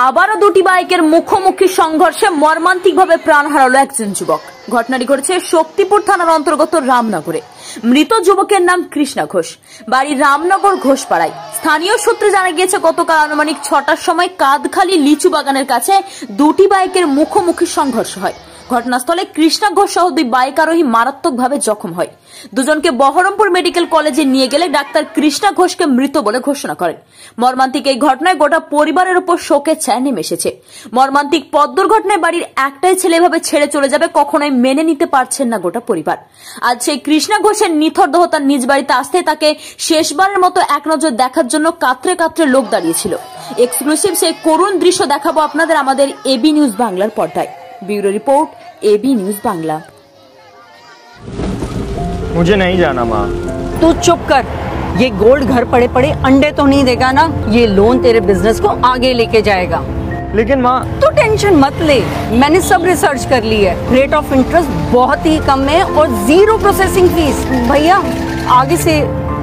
আবারও দুটি বাইকের মুখোমুখি সংঘর্ষে মর্মান্তিকভাবে প্রাণ হারালো একজন যুবক। ঘটনাটি ঘটেছে শক্তিপুর থানার অন্তর্গত রামনগরে। মৃত যুবকের নাম কৃষ্ণা ঘোষ, বাড়ি রামনগর ঘোষপাড়ায়। স্থানীয় সূত্রে জানা গিয়েছে গতকাল আনুমানিক 6টার সময় কাদখালি লিচু বাগানের কাছে দুটি বাইকের মুখোমুখি সংঘর্ষ হয়। ঘটনাস্থলে কৃষ্ণা ঘোষ সহ দুই বাইক আরোহী মারাত্মকভাবে জখম হয়। দুজনকে বহরমপুর মেডিকেল কলেজে নিয়ে গেলে ডাক্তার কৃষ্ণা ঘোষকে মৃত বলে ঘোষণা করেন। মর্মান্তিক এই ঘটনায় গোটা পরিবারের উপর শোকের ছায়া নেমে এসেছে। মর্মান্তিক পথ দুর্ঘটনায় বাড়ির একটাই ছেলে এভাবে ছেড়ে চলে যাবে কখনোই মেনে নিতে পারছেন না গোটা পরিবার। আজ সেই কৃষ্ণা ঘোষের নিথর দেহ তার নিজ বাড়িতে আসতে তাকে শেষবারের মতো এক নজর দেখার জন্য কাতরে কাতরে লোক দাঁড়িয়েছিল। এক্সক্লুসিভ সেই করুণ দৃশ্য দেখাবো আপনাদের আমাদের এবি নিউজ বাংলার পর্দায়। Bureau report AB news Bangla. मुझे नहीं जाना माँ। तू चुप कर। ये गोल्ड घर पड़े पड़े अंडे तो नहीं देगा ना। ये लोन तेरे बिजनेस को आगे लेके जाएगा। लेकिन माँ तू टेंशन मत ले, मैंने सब रिसर्च कर ली है। रेट ऑफ इंटरेस्ट बहुत ही कम है और 0 प्रोसेसिंग फीस। भैया आगे से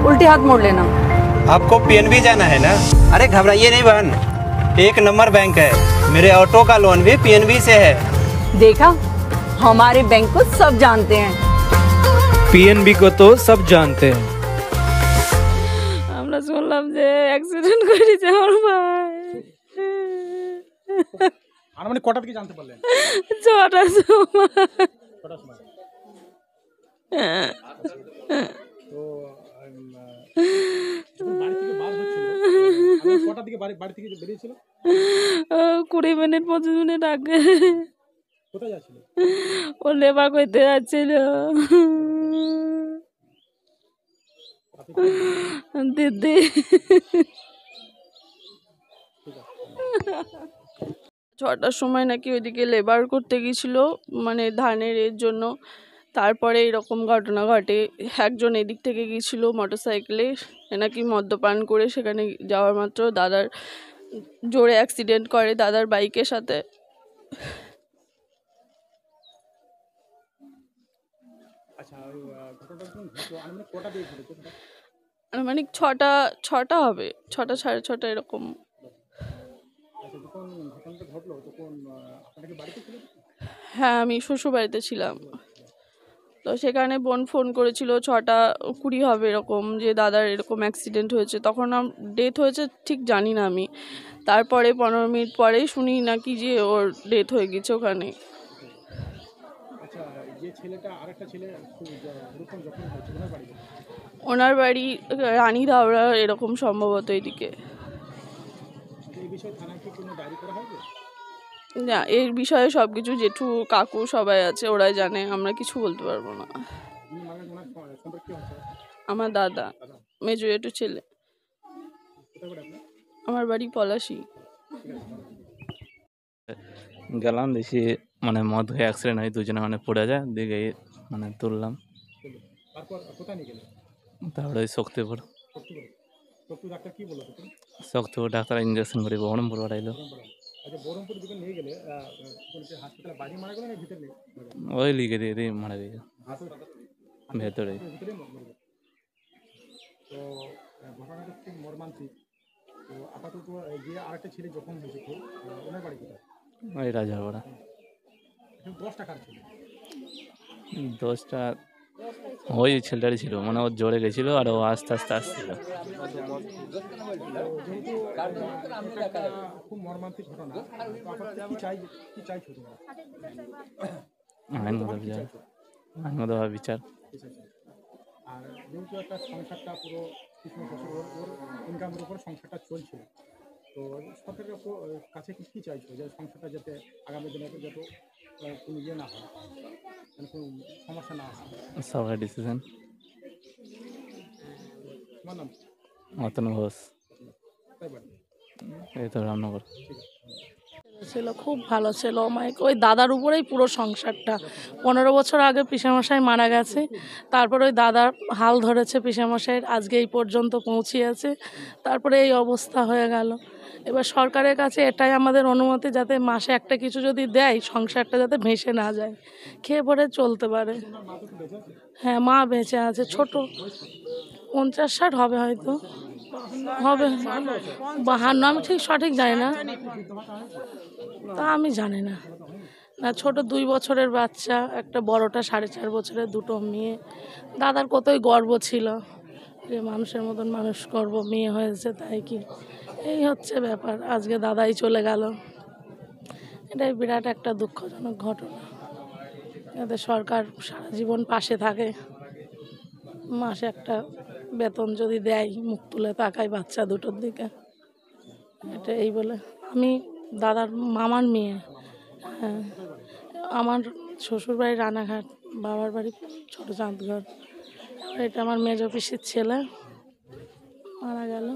उल्टे हाथ मोड़ लेना। आपको पीएनबी जाना है ना? अरे घबराइए नहीं बहन, 1 नंबर बैंक है। मेरे ऑटो का लोन भी पीएनबी से है। देखा, हमारे बैंक को सब जानते हैं। पीएनबी को तो सब जानते हैं। আমরা শুনলাম যে অ্যাক্সিডেন্ট করেছে আমার ভাই। আর মানে কটা থেকে জানতে পারলেন? 6টার সময়। তো বাড়ি থেকে বার হচ্ছিল, কটা থেকে বাড়ি থেকে বেরিয়েছিল? 20 মিনিট 25 মিনিট আগে। কোথায় যাচ্ছিল? ও লেবার করতে যাচ্ছিল। দিদি 6টার সময় নাকি ওইদিকে লেবার করতে গিয়েছিল, মানে ধানের এর জন্য। তারপরে এরকম ঘটনা ঘটে। একজন এদিক থেকে গিয়েছিল মোটরসাইকেলে, নাকি মদ্যপান করে সেখানে যাওয়ার মাত্র দাদার জোরে অ্যাক্সিডেন্ট করে দাদার বাইকের সাথে। মানে 6টা হবে, 6টা 6:30 এরকম। হ্যাঁ, আমি শ্বশুর বাড়িতে ছিলাম। তো সেখানে বোন ফোন করেছিল 6:20 হবে এরকম, যে দাদার এরকম অ্যাক্সিডেন্ট হয়েছে। তখন ডেথ হয়েছে ঠিক জানি না আমি। তারপরে 15 মিনিট পরেই শুনি নাকি যে ওর ডেথ হয়ে গেছে ওখানে। ওনার বাড়ি রানী ধাওড়া এরকম সম্ভবত এদিকে। না, এর বিষয়ে সবকিছু জেঠু কাকু সবাই আছে, ওরাই জানে, আমরা কিছু বলতে পারবো না। আমার দাদা, মেজো জেঠু ছেলে। আমার বাড়ি পলাশি। গেলাম দেখি মানে মদ হয়ে অ্যাক্সিডেন্ট হয়, দুজনে মানে পড়ে যায়, দিকে মানে তুললাম। তারপরে ওই শক্তিপুর ডাক্তার ইঞ্জেকশন করে বহরমপুর পাঠাইলো। ওই লিখে দিয়ে দিয়ে মারা গেছে ভেতরে। ওই রাজারপাড়া। 10টা ওই ছেলেটারই ছিল, মানে ওর জোরে গেছিল আর ও আস্তে আস্তে আসছিল। আইনগতভাবে বিচার। আর যেহেতু একটা সংসারটা পুরো ইনকামের উপর সংসারটা চলছিল, তো সরকারের কাছে কি চাইছো যে সংসারটা যাতে আগামী দিনে যত কোনো ইয়ে না হয়, কোনো সমস্যা না আসে? সরকারি ডিসিশন। তোমার নাম? অতনু ঘোষ, এই তো রামনগর। ছিল খুব ভালো ছিল। ওই দাদার উপরেই পুরো সংসারটা। 15 বছর আগে পিসেমশাই মারা গেছে, তারপরে ওই দাদার হাল ধরেছে পিসেমশাইয়ের, আজকে এই পর্যন্ত পৌঁছিয়েছে, তারপরে এই অবস্থা হয়ে গেল। এবার সরকারের কাছে এটাই আমাদের অনুমতি, যাতে মাসে একটা কিছু যদি দেয়, সংসারটা যাতে ভেসে না যায়, খেয়ে পরে চলতে পারে। হ্যাঁ, মা বেঁচে আছে, ছোট 50-60 হবে হয়তো। হবে 52, আমি ঠিক সঠিক জানি না, তা আমি জানি না। না, ছোট 2 বছরের বাচ্চা, একটা বড়টা 4.5 বছরের, দুটো মেয়ে। দাদার কতই গর্ব ছিল যে মানুষের মতন মানুষ করব, মেয়ে হয়েছে, তাই কি এই হচ্ছে ব্যাপার। আজকে দাদাই চলে গেল, এটাই বিরাট একটা দুঃখজনক ঘটনা। যাতে সরকার সারা জীবন পাশে থাকে, মাসে একটা বেতন যদি দেয়, মুখ তুলে তাকায় বাচ্চা দুটোর দিকে, এটা এই বলে। আমি দাদার মামার মেয়ে। হ্যাঁ, আমার শ্বশুর বাড়ি রানাঘাট, বাবার বাড়ি ছোট চাঁদঘর। এটা আমার মেজ পিসির ছেলে, মারা গেল।